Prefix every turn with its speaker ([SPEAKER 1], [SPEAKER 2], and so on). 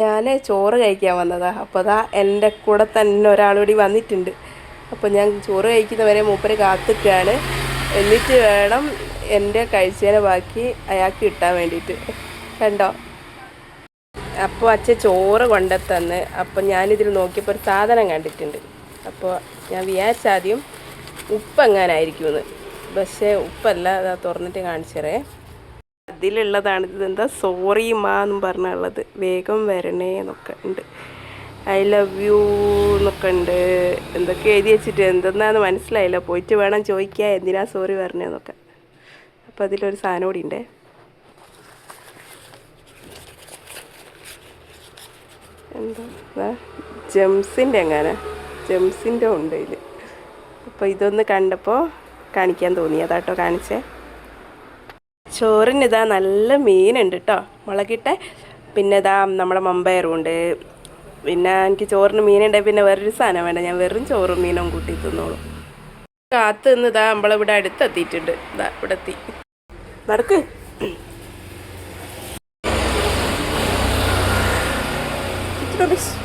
[SPEAKER 1] ഞാൻ ചോറ് കഴിക്കാൻ വന്നതാണ്. അപ്പോൾ അതാ എൻ്റെ കൂടെ തന്നെ ഒരാളൂടി വന്നിട്ടുണ്ട്. അപ്പോൾ ഞാൻ ചോറ് കഴിക്കുന്നവരെ മൂപ്പര് കാത്തിക്കുകയാണ്. എന്നിട്ട് വേണം എൻ്റെ കഴിച്ചതിനെ ബാക്കി അയാൾക്ക് കിട്ടാൻ വേണ്ടിയിട്ട്. കണ്ടോ? അപ്പോൾ അച്ഛൻ ചോറ് കൊണ്ടെത്തന്ന്. അപ്പോൾ ഞാനിതിൽ നോക്കിയപ്പോൾ ഒരു സാധനം കണ്ടിട്ടുണ്ട്. അപ്പോൾ ഞാൻ വിചാരിച്ചാദ്യം ഉപ്പ് എങ്ങാനായിരിക്കുമെന്ന്. പക്ഷേ ഉപ്പല്ല. അതാ തുറന്നിട്ട് കാണിച്ചറേ. അതിലുള്ളതാണ്. ഇതെന്താ സോറി മാ എന്നും പറഞ്ഞുള്ളത്. വേഗം വരണേ എന്നൊക്കെ ഉണ്ട്. ഐ ലവ് യു എന്നൊക്കെ ഉണ്ട്. എന്തൊക്കെ എഴുതി വെച്ചിട്ട് എന്തെന്നാന്ന് മനസ്സിലായില്ല. പോയിട്ട് വേണം ചോദിക്കുക എന്തിനാ സോറി പറഞ്ഞതെന്നൊക്കെ. അപ്പോൾ അതിലൊരു സാധനം കൂടി ഉണ്ടേ. എന്താ ജെംസിൻ്റെ ജെംസിൻ്റെ ഉണ്ട് ഇതിൽ. അപ്പോൾ ഇതൊന്ന് കണ്ടപ്പോൾ കാണിക്കാൻ തോന്നി. അതാട്ടോ കാണിച്ചേ. ചോറിന് ഇതാ നല്ല മീനുണ്ട് കേട്ടോ, മുളകിട്ടെ. പിന്നെ ഇതാ നമ്മുടെ മമ്പയറും ഉണ്ട്. പിന്നെ എനിക്ക് ചോറിന് മീനുണ്ടെങ്കിൽ പിന്നെ വേറൊരു സാധനം വേണ്ട. ഞാൻ വെറും ചോറും മീനും കൂട്ടി തിന്നോളൂ. കാത്ത് നിന്ന് ഇതാ നമ്മളിവിടെ അടുത്തെത്തിയിട്ടുണ്ട്. ഇതാ ഇവിടെ എത്തി. നടക്ക്. Rubbish.